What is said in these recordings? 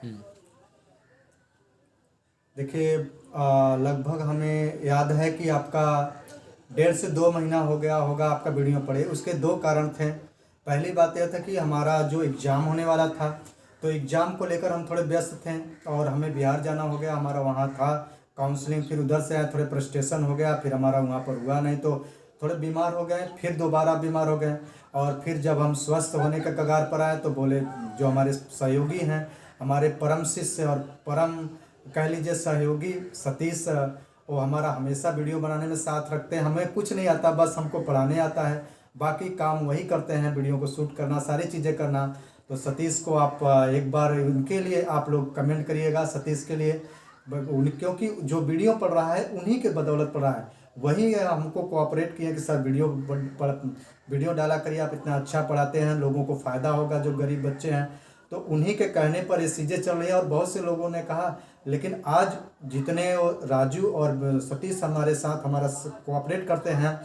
हम्म। देखिए, लगभग हमें याद है कि आपका 1.5 से 2 महीना हो गया होगा आपका वीडियो पड़े। उसके दो कारण थे। पहली बात यह था कि हमारा जो एग्ज़ाम होने वाला था, तो एग्ज़ाम को लेकर हम थोड़े व्यस्त थे और हमें बिहार जाना हो गया। हमारा वहाँ था काउंसलिंग, फिर उधर से आए, थोड़े फ्रस्ट्रेशन हो गया, फिर हमारा वहाँ पर हुआ नहीं, तो थोड़े बीमार हो गए, फिर दोबारा बीमार हो गए। और फिर जब हम स्वस्थ होने के कगार पर आए तो बोले, जो हमारे सहयोगी हैं, हमारे परम शिष्य और परम कह लीजिए सहयोगी सतीश, वो हमारा हमेशा वीडियो बनाने में साथ रखते हैं। हमें कुछ नहीं आता, बस हमको पढ़ाने आता है, बाकी काम वही करते हैं, वीडियो को शूट करना, सारी चीज़ें करना। तो सतीश को आप एक बार उनके लिए आप लोग कमेंट करिएगा, सतीश के लिए। क्योंकि जो वीडियो पढ़ रहा है उन्हीं के बदौलत पढ़ रहा है। वही हमको कोऑपरेट किए कि सर वीडियो डाला करिए, आप इतना अच्छा पढ़ाते हैं, लोगों को फ़ायदा होगा जो गरीब बच्चे हैं। तो उन्हीं के कहने पर ये चीज़ें चल रही है और बहुत से लोगों ने कहा। लेकिन आज जितने राजू और सतीश हमारे साथ हमारा कोऑपरेट करते हैं,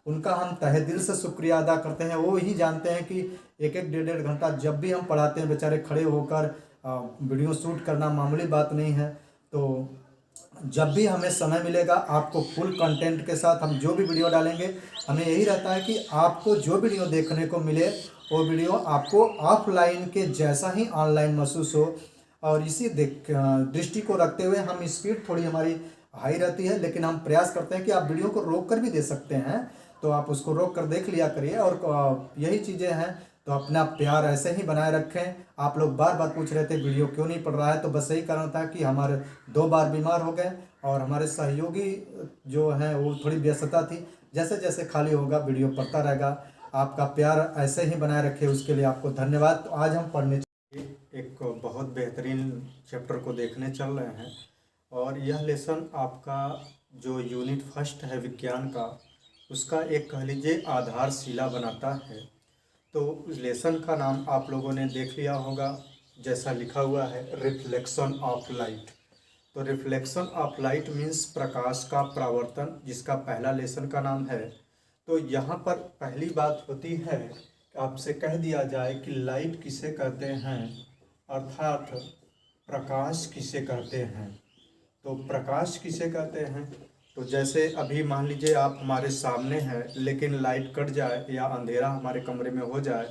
उनका हम तहे दिल से शुक्रिया अदा करते हैं। वो ही जानते हैं कि एक एक 1.5 घंटा जब भी हम पढ़ाते हैं, बेचारे खड़े होकर वीडियो शूट करना मामूली बात नहीं है। तो जब भी हमें समय मिलेगा, आपको फुल कंटेंट के साथ हम जो भी वीडियो डालेंगे, हमें यही रहता है कि आपको जो वीडियो देखने को मिले, वो वीडियो आपको ऑफलाइन के जैसा ही ऑनलाइन महसूस हो। और इसी दृष्टि को रखते हुए हम स्पीड थोड़ी हमारी हाई रहती है, लेकिन हम प्रयास करते हैं कि आप वीडियो को रोक कर भी दे सकते हैं, तो आप उसको रोक कर देख लिया करिए। और यही चीज़ें हैं। तो अपना प्यार ऐसे ही बनाए रखें। आप लोग बार बार पूछ रहे थे वीडियो क्यों नहीं पड़ रहा है, तो बस यही कारण था कि हमारे 2 बार बीमार हो गए और हमारे सहयोगी जो हैं वो थोड़ी व्यस्तता थी। जैसे जैसे खाली होगा वीडियो पड़ता रहेगा। आपका प्यार ऐसे ही बनाए रखे, उसके लिए आपको धन्यवाद। तो आज हम पढ़ने एक बहुत बेहतरीन चैप्टर को देखने चल रहे हैं, और यह लेसन आपका जो यूनिट फर्स्ट है विज्ञान का, उसका एक कह लीजिए आधारशिला बनाता है। तो लेसन का नाम आप लोगों ने देख लिया होगा, जैसा लिखा हुआ है, रिफ्लेक्शन ऑफ लाइट। तो रिफ्लेक्शन ऑफ लाइट मीन्स प्रकाश का परावर्तन, जिसका पहला लेसन का नाम है। तो यहाँ पर पहली बात होती है कि आपसे कह दिया जाए कि लाइट किसे कहते हैं, अर्थात प्रकाश किसे कहते हैं। तो प्रकाश किसे कहते हैं, तो जैसे अभी मान लीजिए आप हमारे सामने हैं, लेकिन लाइट कट जाए या अंधेरा हमारे कमरे में हो जाए,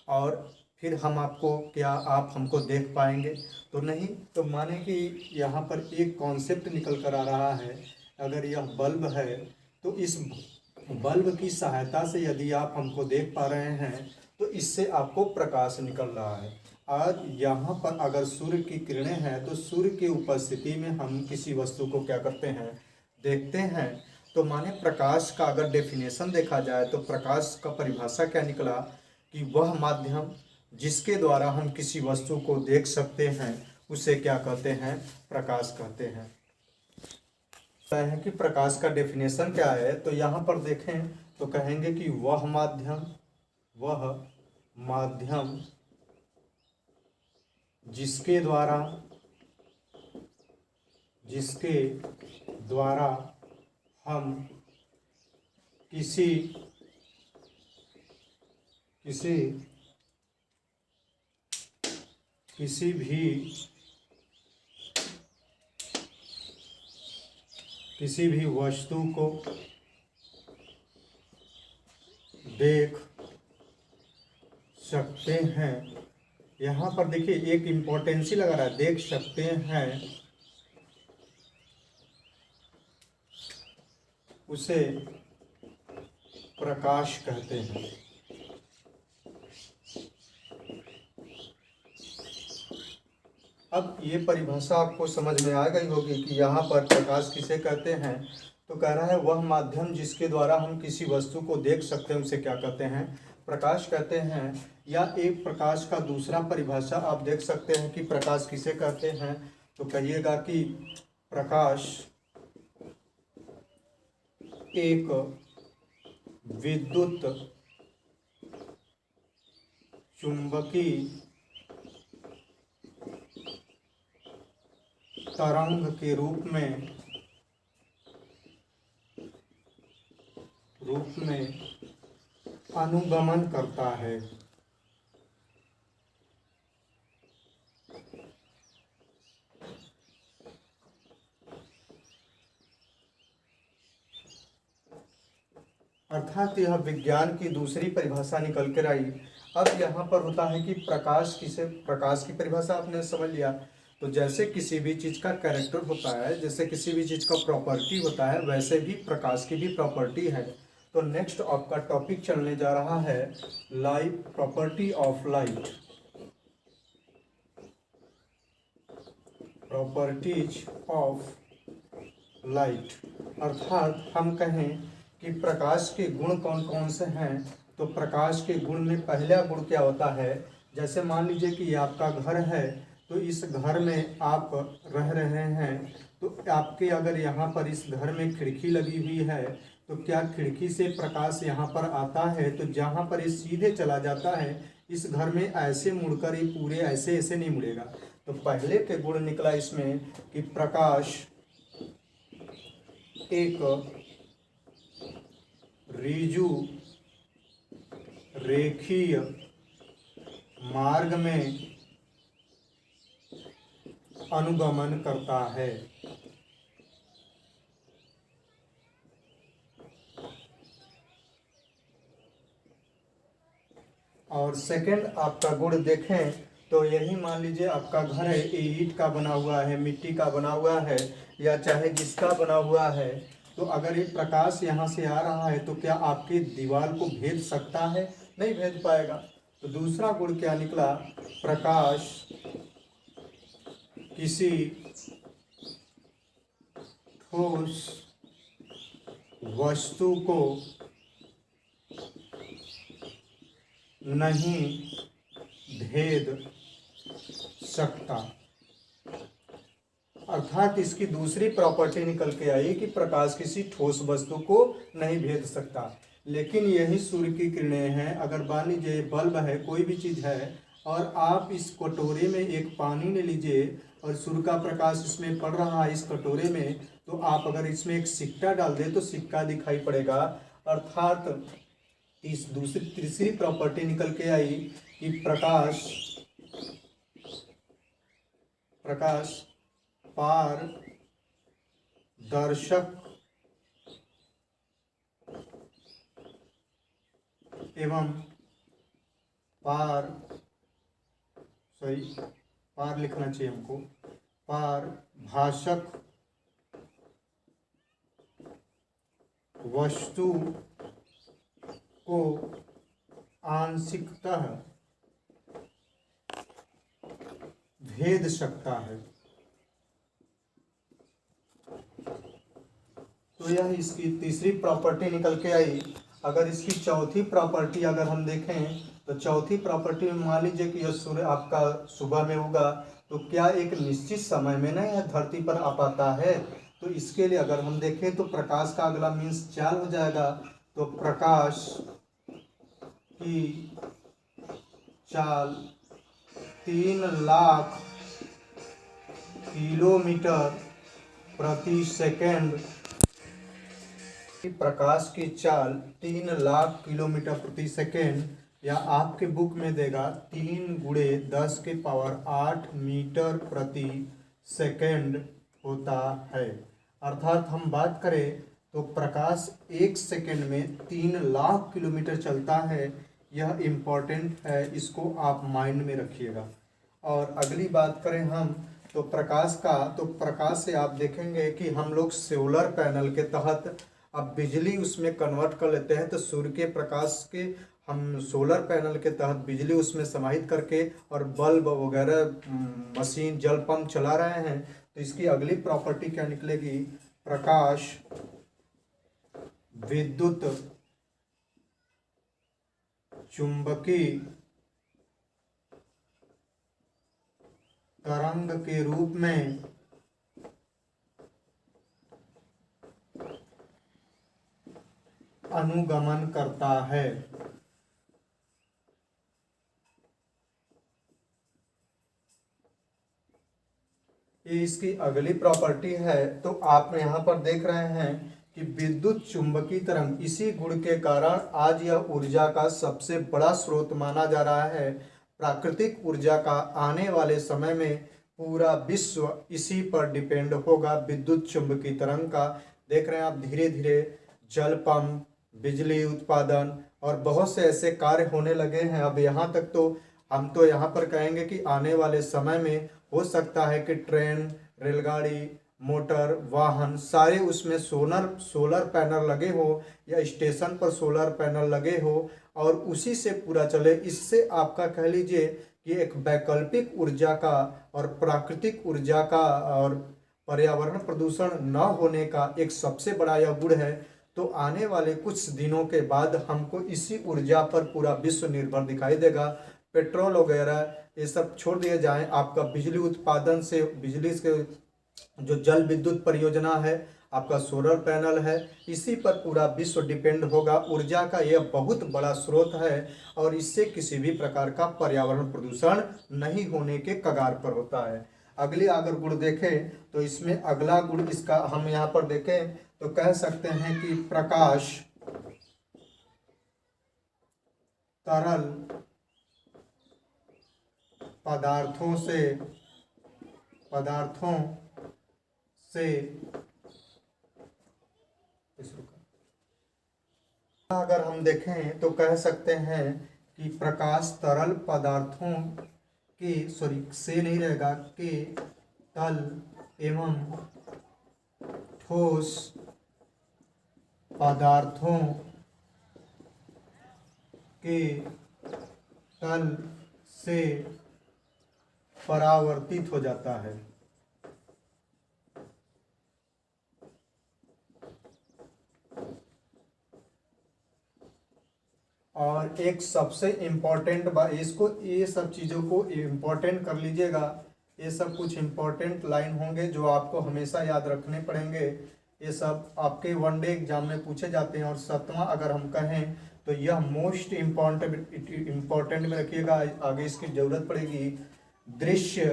और फिर हम आपको, क्या आप हमको देख पाएंगे? तो नहीं। तो माने कि यहाँ पर एक कॉन्सेप्ट निकल कर आ रहा है। अगर यह बल्ब है, तो इस बल्ब की सहायता से यदि आप हमको देख पा रहे हैं, तो इससे आपको प्रकाश निकल रहा है। आज यहाँ पर अगर सूर्य की किरणें हैं, तो सूर्य की उपस्थिति में हम किसी वस्तु को क्या करते हैं, देखते हैं। तो माने प्रकाश का अगर डेफिनेशन देखा जाए, तो प्रकाश का परिभाषा क्या निकला कि वह माध्यम जिसके द्वारा हम किसी वस्तु को देख सकते हैं, उसे क्या कहते हैं, प्रकाश कहते हैं। है कि प्रकाश का डेफिनेशन क्या है, तो यहाँ पर देखें तो कहेंगे कि वह माध्यम जिसके द्वारा हम किसी किसी किसी भी किसी भी वस्तु को देख सकते हैं। यहाँ पर देखिए एक इम्पोर्टेंसी लगा रहा है, देख सकते हैं, उसे प्रकाश कहते हैं। अब ये परिभाषा आपको समझ में आ गई होगी कि यहाँ पर प्रकाश किसे कहते हैं। तो कह रहा है वह माध्यम जिसके द्वारा हम किसी वस्तु को देख सकते हैं, उसे क्या कहते हैं, प्रकाश कहते हैं। या एक प्रकाश का दूसरा परिभाषा आप देख सकते हैं कि प्रकाश किसे कहते हैं। तो कहिएगा कि प्रकाश एक विद्युत चुंबकीय तरंग के रूप में अनुगमन करता है। अर्थात यह विज्ञान की दूसरी परिभाषा निकल कर आई। अब यहाँ पर होता है कि प्रकाश की परिभाषा आपने समझ लिया। तो जैसे किसी भी चीज़ का कैरेक्टर होता है, जैसे किसी भी चीज़ का प्रॉपर्टी होता है, वैसे भी प्रकाश की भी प्रॉपर्टी है। तो नेक्स्ट आपका टॉपिक चलने जा रहा है light, property of light, properties of light. अर्थात हम कहें कि प्रकाश के गुण कौन कौन से हैं। तो प्रकाश के गुण में पहला गुण क्या होता है, जैसे मान लीजिए कि आपका घर है, तो इस घर में आप रह रहे हैं, तो आपके अगर यहाँ पर इस घर में खिड़की लगी हुई है, तो क्या खिड़की से प्रकाश यहाँ पर आता है, तो जहाँ पर ये सीधे चला जाता है इस घर में, ऐसे मुड़कर ये पूरे ऐसे ऐसे नहीं मुड़ेगा। तो पहले के गुण निकला इसमें कि प्रकाश एक ऋजु रेखीय मार्ग में अनुगमन करता है। और सेकंड आपका गुण देखें तो यही मान लीजिए आपका घर है, ईंट का बना हुआ है, मिट्टी का बना हुआ है, या चाहे जिसका बना हुआ है, तो अगर ये प्रकाश यहाँ से आ रहा है तो क्या आपकी दीवार को भेद सकता है? नहीं भेद पाएगा। तो दूसरा गुण क्या निकला, प्रकाश किसी ठोस वस्तु को नहीं भेद सकता। अर्थात इसकी दूसरी प्रॉपर्टी निकल के आई कि प्रकाश किसी ठोस वस्तु को नहीं भेद सकता। लेकिन यही सूर्य की किरणें हैं। अगर मान लीजिए बल्ब है, कोई भी चीज़ है, और आप इस कटोरे में एक पानी ले लीजिए और सूर्य का प्रकाश इसमें पड़ रहा है इस कटोरे में, तो आप अगर इसमें एक सिक्का डाल दें तो सिक्का दिखाई पड़ेगा। अर्थात इस तीसरी प्रॉपर्टी निकल के आई कि प्रकाश पारदर्शक एवं पार लिखना चाहिए हमको, पारभाषक वस्तु को आंशिकतः भेद सकता है। तो यह इसकी तीसरी प्रॉपर्टी निकल के आई। अगर इसकी चौथी प्रॉपर्टी अगर हम देखें तो चौथी प्रॉपर्टी में मान लीजिए कि यह सूर्य आपका सुबह में होगा, तो क्या एक निश्चित समय में नहीं यह धरती पर आ पाता है। तो इसके लिए अगर हम देखें तो प्रकाश का अगला मीन्स चाल हो जाएगा। तो प्रकाश की चाल 3 लाख किलोमीटर प्रति सेकेंड, प्रकाश की चाल 3 लाख किलोमीटर प्रति सेकेंड, या आपके बुक में देगा 3 × 10⁸ मीटर प्रति सेकेंड होता है। अर्थात हम बात करें तो प्रकाश 1 सेकेंड में 3 लाख किलोमीटर चलता है। यह इम्पोर्टेंट है, इसको आप माइंड में रखिएगा। और अगली बात करें हम तो प्रकाश का, तो प्रकाश से आप देखेंगे कि हम लोग सोलर पैनल के तहत अब बिजली उसमें कन्वर्ट कर लेते हैं। तो सूर्य के प्रकाश के हम सोलर पैनल के तहत बिजली उसमें समाहित करके और बल्ब वगैरह मशीन जल पंप चला रहे हैं। तो इसकी अगली प्रॉपर्टी क्या निकलेगी, प्रकाश विद्युत चुंबकीय तरंग के रूप में अनुगमन करता है। ये इसकी अगली प्रॉपर्टी है। तो आप यहाँ पर देख रहे हैं कि विद्युत चुंबकीय तरंग, इसी गुण के कारण आज यह ऊर्जा का सबसे बड़ा स्रोत माना जा रहा है। प्राकृतिक ऊर्जा का आने वाले समय में पूरा विश्व इसी पर डिपेंड होगा, विद्युत चुंबकीय तरंग का। देख रहे हैं आप धीरे धीरे जल पंप, बिजली उत्पादन और बहुत से ऐसे कार्य होने लगे हैं। अब यहाँ तक तो हम तो यहाँ पर कहेंगे कि आने वाले समय में हो सकता है कि ट्रेन, रेलगाड़ी, मोटर वाहन सारे उसमें सोलर पैनल लगे हो या स्टेशन पर सोलर पैनल लगे हो और उसी से पूरा चले। इससे आपका कह लीजिए कि एक वैकल्पिक ऊर्जा का और प्राकृतिक ऊर्जा का और पर्यावरण प्रदूषण न होने का एक सबसे बड़ा यह गुण है। तो आने वाले कुछ दिनों के बाद हमको इसी ऊर्जा पर पूरा विश्व निर्भर दिखाई देगा। पेट्रोल वगैरह ये सब छोड़ दिए जाएं, आपका बिजली उत्पादन से, बिजली के जो जल विद्युत परियोजना है, आपका सोलर पैनल है, इसी पर पूरा विश्व डिपेंड होगा। ऊर्जा का यह बहुत बड़ा स्रोत है और इससे किसी भी प्रकार का पर्यावरण प्रदूषण नहीं होने के कगार पर होता है। अगली अगर गुण देखें तो इसमें अगला गुण इसका हम यहाँ पर देखें तो कह सकते हैं कि प्रकाश तरल पदार्थों से अगर हम देखें तो कह सकते हैं कि प्रकाश तरल पदार्थों के से नहीं रहेगा, के तल एवं ठोस पदार्थों के तल से परावर्तित हो जाता है। और एक सबसे इम्पोर्टेंट बात, इसको ये सब चीज़ों को इम्पोर्टेंट कर लीजिएगा। ये सब कुछ इम्पोर्टेंट लाइन होंगे जो आपको हमेशा याद रखने पड़ेंगे। ये सब आपके वनडे एग्जाम में पूछे जाते हैं। और सातवां अगर हम कहें तो यह मोस्ट इम्पोर्टेंट में रखिएगा, आगे इसकी ज़रूरत पड़ेगी। दृश्य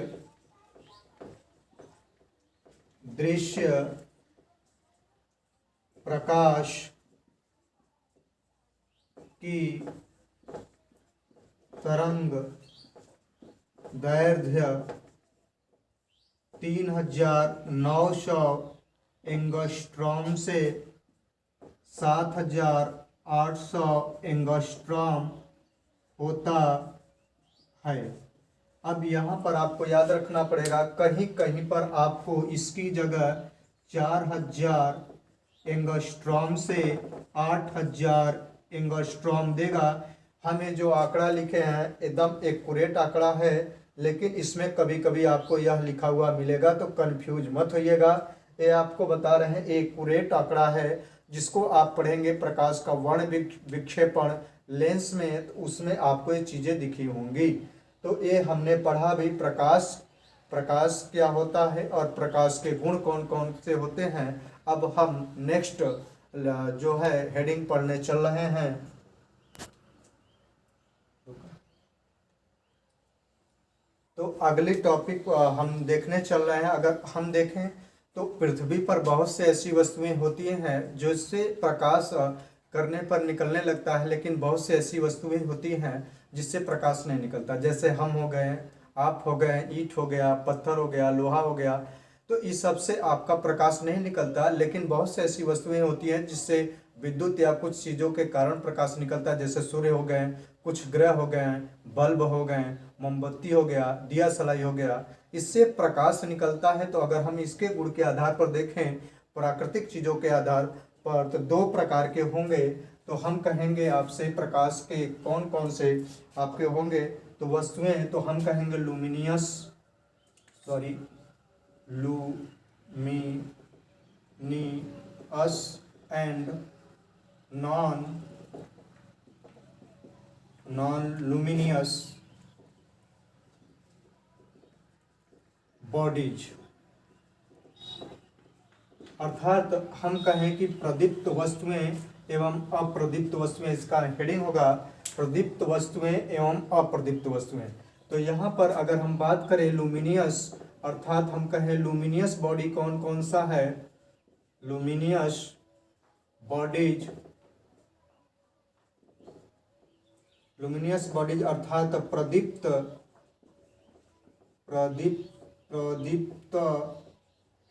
प्रकाश की तरंग दैर्ध्य 3900 एंगस्ट्रॉम से 7800 एंगस्ट्रॉम होता है। अब यहाँ पर आपको याद रखना पड़ेगा, कहीं कहीं पर आपको इसकी जगह 4000 एंगस्ट्रॉम से 8000 एंगस्ट्रॉम देगा। हमें जो आंकड़ा लिखे हैं एकदम एक्यूरेट आंकड़ा है, लेकिन इसमें कभी कभी आपको यह लिखा हुआ मिलेगा तो कंफ्यूज मत होइएगा। ये आपको बता रहे हैं एक्यूरेट आंकड़ा है, जिसको आप पढ़ेंगे प्रकाश का वर्ण विक्षेपण लेंस में, तो उसमें आपको ये चीज़ें दिखी होंगी। तो ये हमने पढ़ा भी, प्रकाश क्या होता है और प्रकाश के गुण कौन कौन से होते हैं। अब हम नेक्स्ट जो है हेडिंग पढ़ने चल रहे हैं। तो अगली टॉपिक हम देखने चल रहे हैं। अगर हम देखें तो पृथ्वी पर बहुत से ऐसी वस्तुएं होती हैं जो इससे प्रकाश करने पर निकलने लगता है, लेकिन बहुत से ऐसी वस्तुएं होती हैं जिससे प्रकाश नहीं निकलता। जैसे हम हो गए, आप हो गए, ईंट हो गया, पत्थर हो गया, लोहा हो गया, तो इस सब से आपका प्रकाश नहीं निकलता। लेकिन बहुत से ऐसी वस्तुएं होती हैं जिससे विद्युत या कुछ चीज़ों के कारण प्रकाश निकलता है। जैसे सूर्य हो गए, कुछ ग्रह हो गए, बल्ब हो गए, मोमबत्ती हो गया, दिया सलाई हो गया, इससे प्रकाश निकलता है। तो अगर हम इसके गुण के आधार पर देखें, प्राकृतिक चीज़ों के आधार पर, तो दो प्रकार के होंगे। तो हम कहेंगे आपसे प्रकाश के कौन कौन से आपके होंगे तो वस्तुएं, तो हम कहेंगे luminous and non luminous bodies. अर्थात हम कहें कि प्रदीप्त वस्तुएं एवं अप्रदीप्त वस्तुएं, इसका हेडिंग होगा प्रदीप्त वस्तुएं एवं अप्रदीप्त वस्तुएं। तो यहाँ पर अगर हम बात करें लुमिनियस, अर्थात हम कहें लुमिनियस बॉडी कौन कौन सा है, लुमिनियस बॉडीज अर्थात प्रदीप्त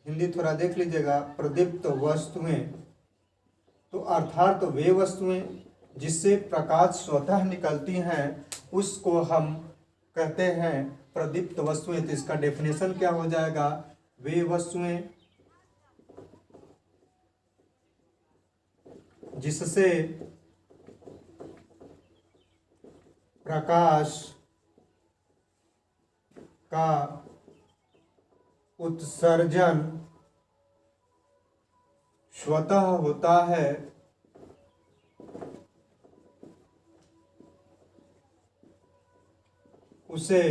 हिंदी थोड़ा देख लीजिएगा, प्रदीप्त वस्तुएं। तो अर्थात वे वस्तुएं जिससे प्रकाश स्वतः निकलती हैं उसको हम कहते हैं प्रदीप्त वस्तुएं। तो इसका डेफिनेशन क्या हो जाएगा? वे वस्तुएं जिससे प्रकाश का उत्सर्जन स्वतः होता है उसे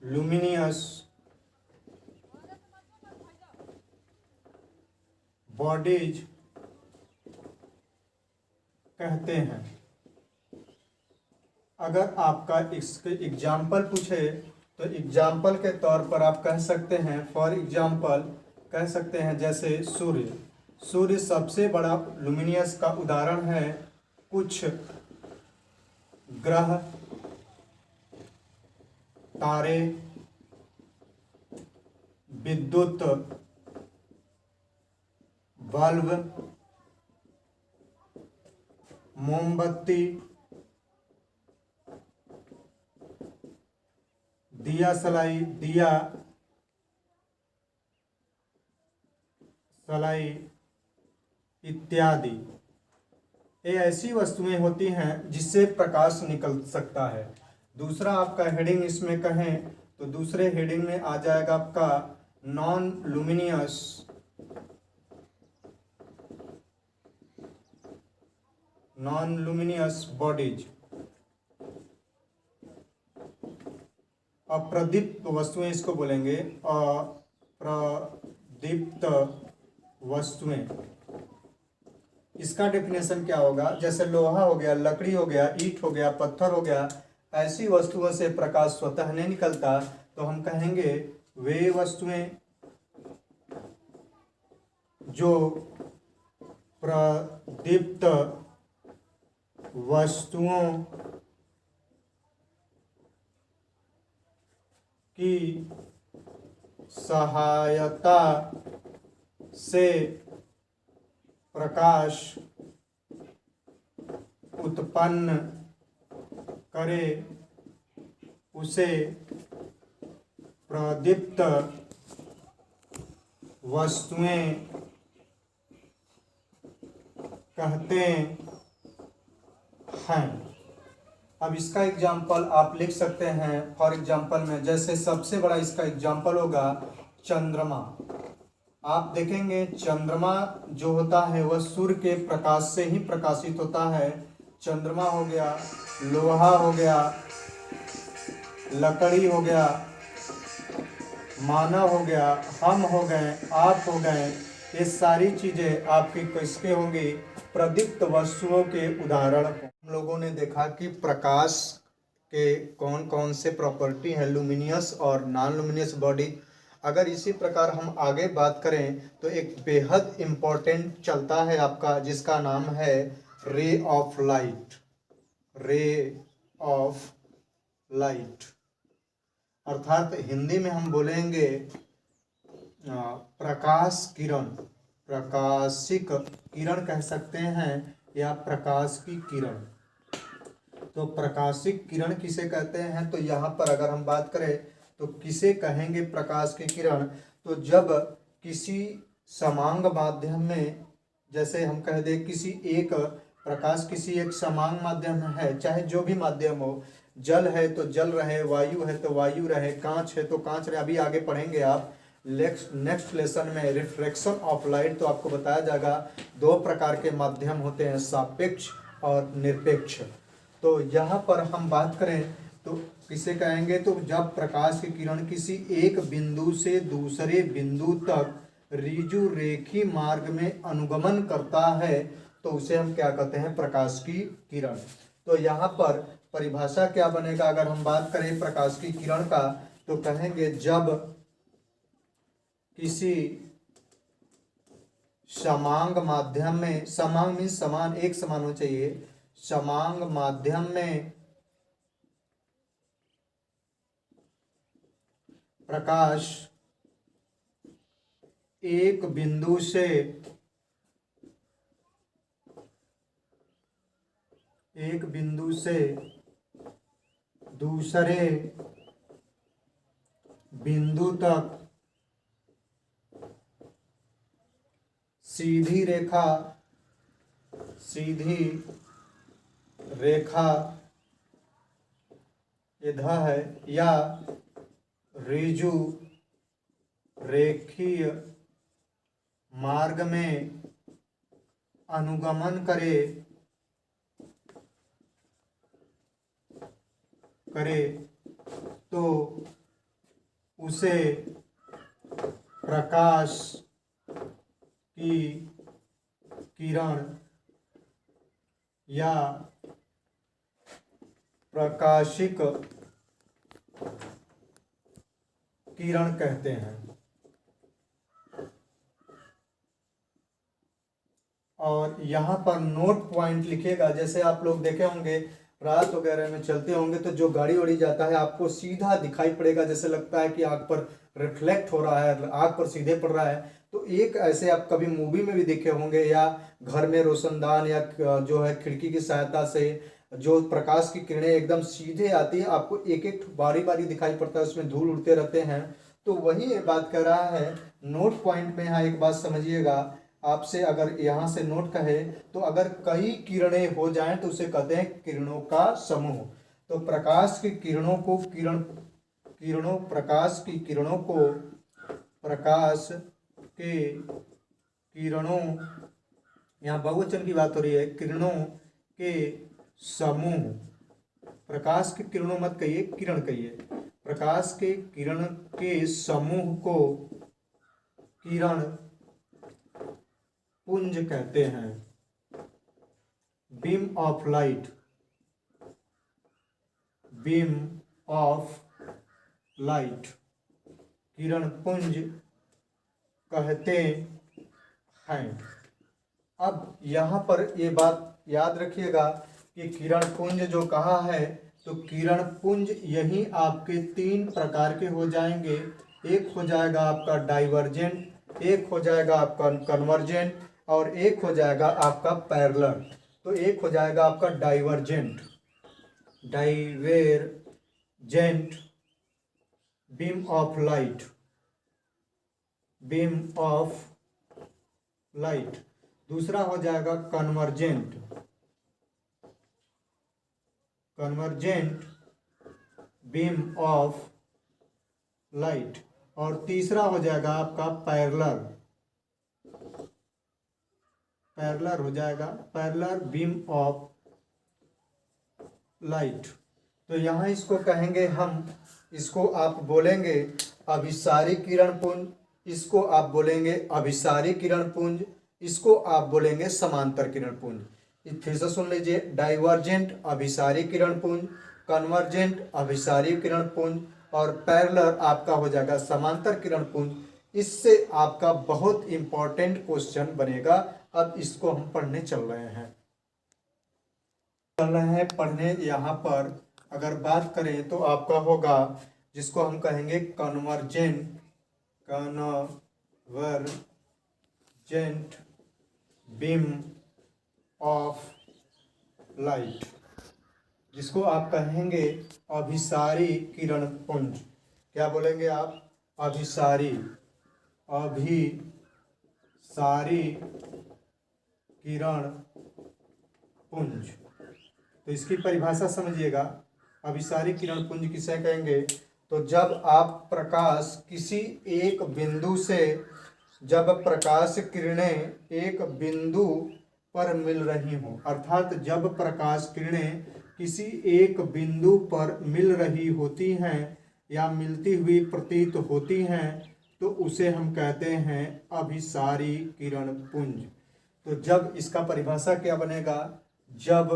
लुमिनियस बॉडीज कहते हैं। अगर आपका इसके एग्जाम्पल पूछे तो एग्जाम्पल के तौर पर आप कह सकते हैं, फॉर एग्जाम्पल कह सकते हैं जैसे सूर्य। सूर्य सबसे बड़ा लुमिनियस का उदाहरण है। कुछ ग्रह, तारे, विद्युत बल्ब, मोमबत्ती, दिया सलाई इत्यादि। ये ऐसी वस्तुएं होती हैं जिससे प्रकाश निकल सकता है। दूसरा आपका हेडिंग इसमें कहें तो दूसरे हेडिंग में आ जाएगा आपका नॉन लुमिनियस बॉडीज। अप्रदीप्त वस्तुएं इसको बोलेंगे, अप्रदीप्त वस्तुएं। इसका डेफिनेशन क्या होगा? जैसे लोहा हो गया, लकड़ी हो गया, ईंट हो गया, पत्थर हो गया, ऐसी वस्तुओं से प्रकाश स्वतः नहीं निकलता, तो हम कहेंगे वे वस्तुएं जो प्रदीप्त वस्तुओं की सहायता से प्रकाश उत्पन्न करे उसे प्रदीप्त वस्तुएं कहते हैं। अब इसका एग्जाम्पल आप लिख सकते हैं फॉर एग्जाम्पल में, जैसे सबसे बड़ा इसका एग्जाम्पल होगा चंद्रमा। आप देखेंगे चंद्रमा जो होता है वह सूर्य के प्रकाश से ही प्रकाशित होता है। चंद्रमा हो गया, लोहा हो गया, लकड़ी हो गया, मानव हो गया, हम हो गए, आप हो गए, ये सारी चीज़ें आपकी किसके होंगी? प्रदीप्त वस्तुओं के उदाहरण। हम लोगों ने देखा कि प्रकाश के कौन कौन से प्रॉपर्टी हैं, लुमिनियस और नॉन लुमिनियस बॉडी। अगर इसी प्रकार हम आगे बात करें तो एक बेहद इम्पोर्टेंट चलता है आपका, जिसका नाम है ray of light. Ray of light अर्थात हिंदी में हम बोलेंगे प्रकाश किरण, प्रकाशिक किरण कह सकते हैं, या प्रकाश की किरण। तो प्रकाशिक किरण किसे कहते हैं? तो यहाँ पर अगर हम बात करें तो किसे कहेंगे प्रकाश की किरण? तो जब किसी समांग माध्यम में, जैसे हम कह दें किसी एक प्रकाश किसी एक समांग माध्यम में है, चाहे जो भी माध्यम हो, जल है तो जल रहे, वायु है तो वायु रहे, कांच है तो कांच रहे। अभी आगे पढ़ेंगे आप नेक्स्ट लेसन में रिफ्लेक्शन ऑफ लाइट, तो आपको बताया जाएगा दो प्रकार के माध्यम होते हैं, सापेक्ष और निरपेक्ष। तो यहाँ पर हम बात करें तो किसे कहेंगे? तो जब प्रकाश की किरण किसी एक बिंदु से दूसरे बिंदु तक ऋजु रेखी मार्ग में अनुगमन करता है तो उसे हम क्या कहते हैं? प्रकाश की किरण। तो यहाँ पर परिभाषा क्या बनेगा? अगर हम बात करें प्रकाश की किरण का तो कहेंगे जब किसी समांग माध्यम में, समांग मीन्स समान, एक समान होना चाहिए, समांग माध्यम में प्रकाश एक बिंदु से एक बिंदु से दूसरे बिंदु तक सीधी रेखा इधर है या ऋजु रेखीय मार्ग में अनुगमन करे तो उसे प्रकाश की किरण या प्रकाशिक किरण कहते हैं। और यहाँ पर नोट पॉइंट लिखिएगा। जैसे आप लोग देखे होंगे रात वगैरह में चलते होंगे तो जो गाड़ी उड़ी जाता है आपको सीधा दिखाई पड़ेगा, जैसे लगता है कि आग पर रिफ्लेक्ट हो रहा है, आग पर सीधे पड़ रहा है। तो एक ऐसे आप कभी मूवी में भी देखे होंगे या घर में रोशनदान या जो है खिड़की की सहायता से जो प्रकाश की किरणें एकदम सीधे आती है, आपको एक एक बारी बारी दिखाई पड़ता है, उसमें धूल उड़ते रहते हैं। तो वही ये बात कर रहा है। नोट पॉइंट में यहाँ एक बात समझिएगा, आपसे अगर यहाँ से नोट कहे तो अगर कई किरणें हो जाएं तो उसे कहते हैं किरणों का समूह। तो प्रकाश की किरणों को यहाँ बहुवचन की बात हो रही है, किरणों के समूह। प्रकाश की किरणों मत कहिए, किरण कहिए। प्रकाश के किरण के समूह को किरण पुंज कहते हैं। बीम ऑफ लाइट किरण पुंज कहते हैं। अब यहाँ पर ये बात याद रखिएगा कि किरण पुंज जो कहा है, तो किरण पुंज यही आपके तीन प्रकार के हो जाएंगे। एक हो जाएगा आपका डाइवर्जेंट, एक हो जाएगा आपका कन्वर्जेंट और एक हो जाएगा आपका पैरेलल। तो एक हो जाएगा आपका डाइवर्जेंट बीम ऑफ लाइट। दूसरा हो जाएगा कन्वर्जेंट बीम ऑफ लाइट। और तीसरा हो जाएगा आपका पैरेलल हो जाएगा पैरेलल बीम ऑफ लाइट। तो यहाँ इसको कहेंगे हम, इसको आप बोलेंगे अभिसारी किरण पुंज, इसको आप बोलेंगे अभिसारी किरण पुंज, इसको आप बोलेंगे समांतर किरण पुंज। फिर से सुन लीजिए, डाइवर्जेंट अभिसारी किरण पुंज, कन्वर्जेंट अभिसारी किरण पुंज और पैरेलल आपका हो जाएगा समांतर किरण पुंज। इससे आपका बहुत इंपॉर्टेंट क्वेश्चन बनेगा। अब इसको हम पढ़ने चल रहे हैं पढ़ने। यहाँ पर अगर बात करें तो आपका होगा जिसको हम कहेंगे कन्वर्जेंट बीम ऑफ लाइट, जिसको आप कहेंगे अभिसारी किरण पुंज। क्या बोलेंगे आप? अभिसारी किरण पुंज। तो इसकी परिभाषा समझिएगा, अभिसारी किरण पुंज किसे कहेंगे? तो जब आप प्रकाश किसी एक बिंदु से, जब प्रकाश किरणें एक बिंदु पर मिल रही हों, अर्थात जब प्रकाश किरणें किसी एक बिंदु पर मिल रही होती हैं या मिलती हुई प्रतीत होती हैं, तो उसे हम कहते हैं अभिसारी किरण पुंज। तो जब इसका परिभाषा क्या बनेगा? जब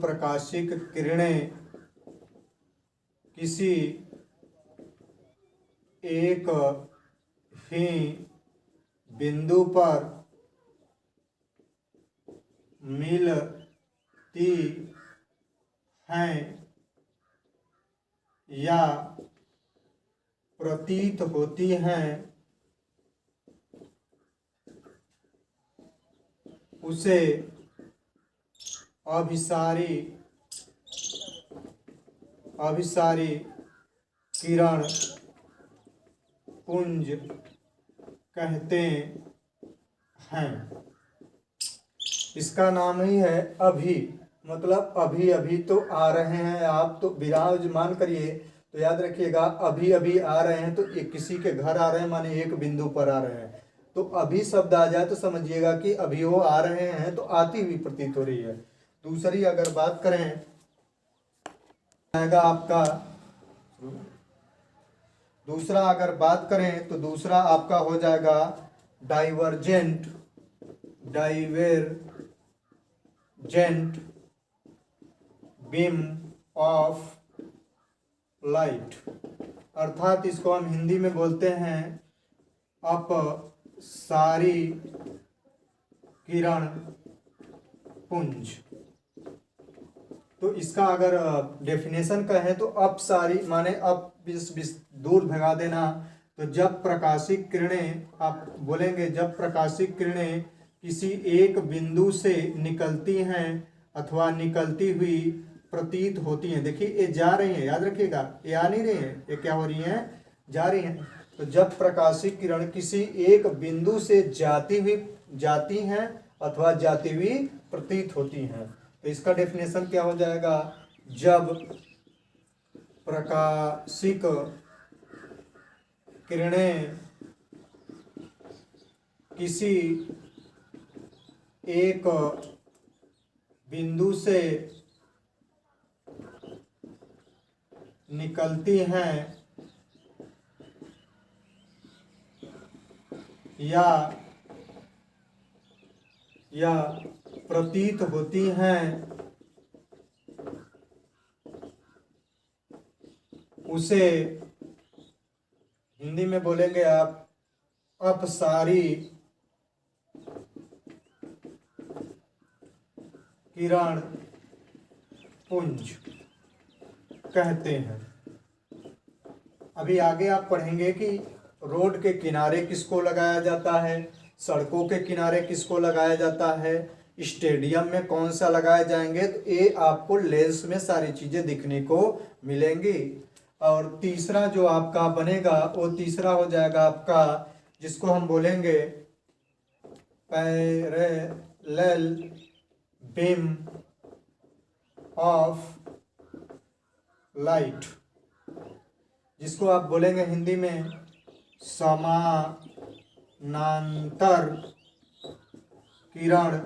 प्रकाशिक किरणें किसी एक ही बिंदु पर मिलती हैं या प्रतीत होती हैं, उसे अभिसारी किरण पुंज कहते हैं। इसका नाम ही है अभी, मतलब अभी अभी तो आ रहे हैं आप, तो विराजमान करिए। तो याद रखिएगा अभी अभी आ रहे हैं, तो एक किसी के घर आ रहे हैं माने एक बिंदु पर आ रहे हैं। तो अभी शब्द आ जाए तो समझिएगा कि अभी वो आ रहे हैं, तो आती हुई प्रतीत हो रही है। दूसरी अगर बात करें आएगा आपका दूसरा अगर बात करें तो दूसरा आपका हो जाएगा डाइवर्जेंट बीम ऑफ लाइट, अर्थात इसको हम हिंदी में बोलते हैं अपसारी किरण पुंज। तो इसका अगर डेफिनेशन कहें तो अपसारी माने अप दूर भगा देना। तो जब प्रकाशिक किरणें, आप बोलेंगे जब प्रकाशिक किरणें किसी एक बिंदु से निकलती हैं अथवा निकलती हुई प्रतीत होती हैं। देखिए ये जा रही हैं, याद रखिएगा ये आ नहीं रही हैं, ये क्या हो रही हैं, जा रही हैं। तो जब प्रकाशिक किरण किसी एक बिंदु से जाती हैं अथवा जाती हुई प्रतीत होती हैं। तो इसका डेफिनेशन क्या हो जाएगा, जब प्रकाशिक किरणें किसी एक बिंदु से निकलती हैं या प्रतीत होती हैं, उसे हिंदी में बोलेंगे आप अपसारी किरण पुंज कहते हैं। अभी आगे आप पढ़ेंगे कि रोड के किनारे किसको लगाया जाता है, सड़कों के किनारे किसको लगाया जाता है, स्टेडियम में कौन सा लगाए जाएंगे। तो ये आपको लेंस में सारी चीज़ें दिखने को मिलेंगी। और तीसरा जो आपका बनेगा वो तीसरा हो जाएगा आपका, जिसको हम बोलेंगे पैरेलल बीम ऑफ लाइट, जिसको आप बोलेंगे हिंदी में समानांतर किरण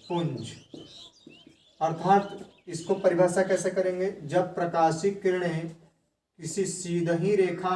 पुंज। अर्थात इसको परिभाषा कैसे करेंगे, जब प्रकाशिक किरणें किसी सीधी रेखा